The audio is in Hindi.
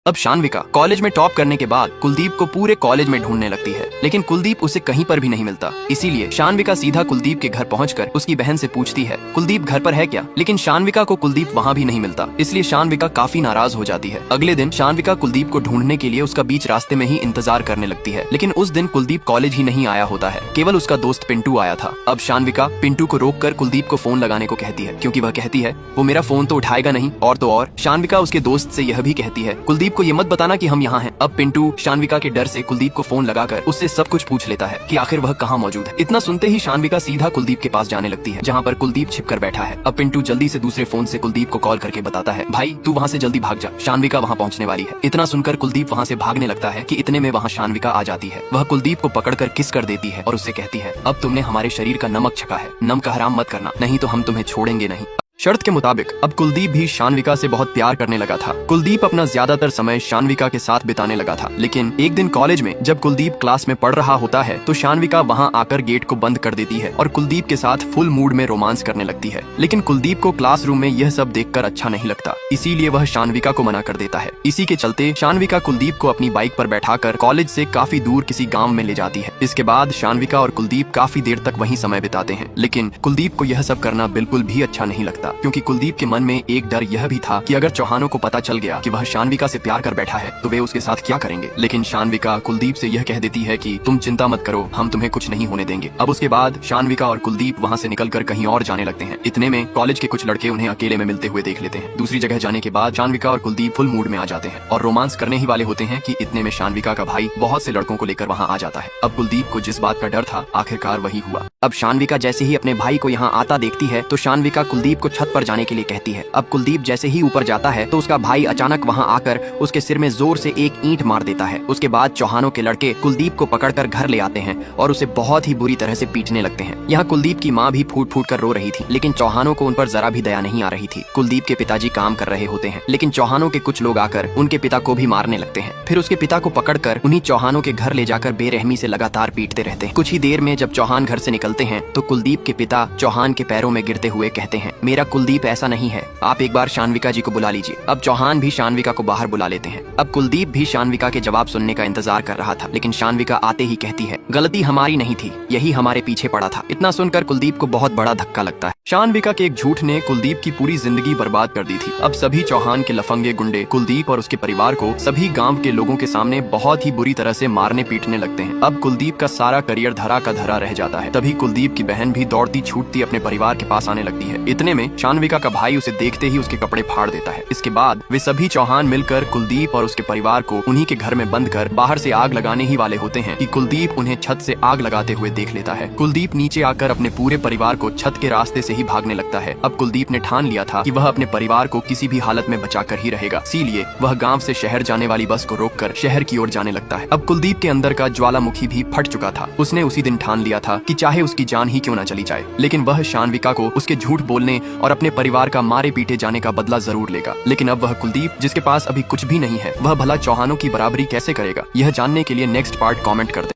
अब शान्विका कॉलेज में टॉप करने के बाद कुलदीप को पूरे कॉलेज में ढूंढने लगती है, लेकिन कुलदीप उसे कहीं पर भी नहीं मिलता। इसीलिए शान्विका सीधा कुलदीप के घर पहुंचकर उसकी बहन से पूछती है कुलदीप घर पर है क्या, लेकिन शान्विका को कुलदीप वहाँ भी नहीं मिलता। इसलिए शान्विका काफी नाराज हो जाती है। अगले दिन शान्विका कुलदीप को ढूंढने के लिए उसका बीच रास्ते में ही इंतजार करने लगती है, लेकिन उस दिन कुलदीप कॉलेज ही नहीं आया होता है, केवल उसका दोस्त पिंटू आया था। अब शान्विका पिंटू को रोककर कुलदीप को फोन लगाने को कहती है, क्योंकि वह कहती है वो मेरा फोन तो उठाएगा नहीं। और तो और शान्विका उसके दोस्त से यह भी कहती है कुलदीप को ये मत बताना कि हम यहाँ हैं। अब पिंटू शान्विका के डर से कुलदीप को फोन लगाकर उससे सब कुछ पूछ लेता है कि आखिर वह कहाँ मौजूद है। इतना सुनते ही शान्विका सीधा कुलदीप के पास जाने लगती है, जहाँ पर कुलदीप छिपकर बैठा है। अब पिंटू जल्दी से दूसरे फोन से कुलदीप को कॉल करके बताता है भाई तू वहाँ से जल्दी भाग जा, शान्विका वहाँ पहुँचने वाली है। इतना सुनकर कुलदीप वहाँ से भागने लगता है कि इतने में वहाँ शान्विका आ जाती है। वह कुलदीप को पकड़कर किस कर देती है और उससे कहती है अब तुमने हमारे शरीर का नमक छका है, नम का हराम मत करना, नहीं तो हम तुम्हें छोड़ेंगे नहीं। शर्त के मुताबिक अब कुलदीप भी शान्विका से बहुत प्यार करने लगा था। कुलदीप अपना ज्यादातर समय शान्विका के साथ बिताने लगा था, लेकिन एक दिन कॉलेज में जब कुलदीप क्लास में पढ़ रहा होता है तो शान्विका वहां आकर गेट को बंद कर देती है और कुलदीप के साथ फुल मूड में रोमांस करने लगती है। लेकिन कुलदीप को क्लासरूम में यह सब देखकर अच्छा नहीं लगता, इसीलिए वह शान्विका को मना कर देता है। इसी के चलते शान्विका कुलदीप को अपनी बाइक पर बैठाकर कॉलेज से काफी दूर किसी गाँव में ले जाती है। इसके बाद शान्विका और कुलदीप काफी देर तक वहीं समय बिताते हैं, लेकिन कुलदीप को यह सब करना बिल्कुल भी अच्छा नहीं लगता, क्योंकि कुलदीप के मन में एक डर यह भी था कि अगर चौहानों को पता चल गया कि वह शान्विका से प्यार कर बैठा है तो वे उसके साथ क्या करेंगे। लेकिन शान्विका कुलदीप से यह कह देती है कि तुम चिंता मत करो, हम तुम्हें कुछ नहीं होने देंगे। अब उसके बाद शान्विका और कुलदीप वहाँ से निकलकर कहीं और जाने लगते हैं। इतने में कॉलेज के कुछ लड़के उन्हें अकेले में मिलते हुए देख लेते हैं। दूसरी जगह जाने के बाद शान्विका और कुलदीप फुल मूड में आ जाते हैं और रोमांस करने ही वाले होते हैं कि इतने में शान्विका का भाई बहुत से लड़कों को लेकर वहाँ आ जाता है। अब कुलदीप को जिस बात का डर था आखिरकार वही हुआ। अब शान्विका जैसे ही अपने भाई को यहाँ आता देखती है तो शान्विका कुलदीप को छत पर जाने के लिए कहती है। अब कुलदीप जैसे ही ऊपर जाता है तो उसका भाई अचानक वहां आकर उसके सिर में जोर से एक ईंट मार देता है। उसके बाद चौहानों के लड़के कुलदीप को पकड़कर घर ले आते हैं और उसे बहुत ही बुरी तरह से पीटने लगते हैं। यहाँ कुलदीप की माँ भी फूट फूट कर रो रही थी, लेकिन चौहानों को उन पर जरा भी दया नहीं आ रही थी। कुलदीप के पिताजी काम कर रहे होते हैं, लेकिन चौहानों के कुछ लोग आकर उनके पिता को भी मारने लगते हैं। फिर उसके पिता को पकड़कर उन्हीं चौहानों के घर ले जाकर बेरहमी से लगातार पीटते रहते हैं। कुछ ही देर में जब चौहान घर से निकलते हैं तो कुलदीप के पिता चौहान के पैरों में गिरते हुए कहते हैं मेरा कुलदीप ऐसा नहीं है, आप एक बार शान्विका जी को बुला लीजिए। अब चौहान भी शान्विका को बाहर बुला लेते हैं। अब कुलदीप भी शान्विका के जवाब सुनने का इंतजार कर रहा था, लेकिन शान्विका आते ही कहती है गलती हमारी नहीं थी, यही हमारे पीछे पड़ा था। इतना सुनकर कुलदीप को बहुत बड़ा धक्का लगता है। शान्विका के एक झूठ ने कुलदीप की पूरी जिंदगी बर्बाद कर दी थी। अब सभी चौहान के लफंगे गुंडे कुलदीप और उसके परिवार को सभी गांव के लोगों के सामने बहुत ही बुरी तरह से मारने पीटने लगते हैं। अब कुलदीप का सारा करियर धरा का धरा रह जाता है। तभी कुलदीप की बहन भी दौड़ती छूटती अपने परिवार के पास आने लगती है। इतने में शान्विका का भाई उसे देखते ही उसके कपड़े फाड़ देता है। इसके बाद वे सभी चौहान मिलकर कुलदीप और उसके परिवार को उन्हीं के घर में बंद कर बाहर से आग लगाने ही वाले होते हैं कि कुलदीप उन्हें छत से आग लगाते हुए देख लेता है। कुलदीप नीचे आकर अपने पूरे परिवार को छत के रास्ते से ही भागने लगता है। अब कुलदीप ने ठान लिया था कि वह अपने परिवार को किसी भी हालत में बचाकर ही रहेगा, इसीलिए वह गांव से शहर जाने वाली बस को रोककर शहर की ओर जाने लगता है। अब कुलदीप के अंदर का ज्वालामुखी भी फट चुका था। उसने उसी दिन ठान लिया था कि चाहे उसकी जान ही क्यों न चली जाए, लेकिन वह शान्विका को उसके झूठ बोलने और अपने परिवार का मारे पीटे जाने का बदला जरूर लेगा। लेकिन अब वह कुलदीप जिसके पास अभी कुछ भी नहीं है, वह भला चौहानों की बराबरी कैसे करेगा? यह जानने के लिए नेक्स्ट पार्ट कमेंट कर दे।